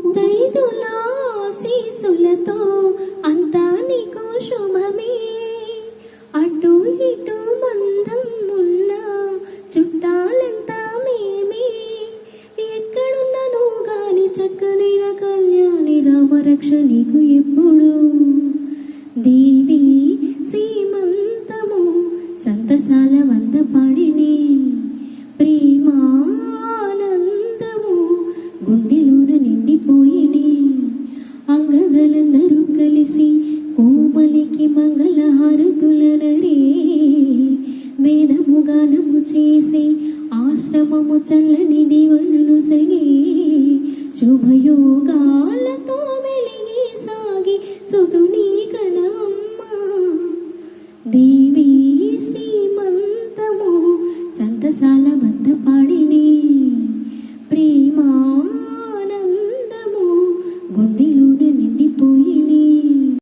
ముత్తైదుల ఆశీస్సులతో అంతా నీకు శుభమే. అటు ఇటు మందం ఉన్న చుట్టాలంతా మేమే. ఎక్కడున్నను గాని చక్కని కళ్యాణి రామరక్ష నీకు ఎప్పుడు. దేవి సీమంతము సంతసాల వంద పాడినే. ప్రేమానందము గుండెలోన నిండిపోయినే. అంగదలందరూ కలిసి కోమలికి మంగళహారతులనరే. వేదము గానము చేసి ఆశ్రమము చల్లని దీవెనలు సగే. శుభయోగాలతో వెలిగి సాగి సుతుని కనమ్మ. దేవి సీమంతము సంతసాల వద్ద పాడినే. ప్రేమానందము గుండెలో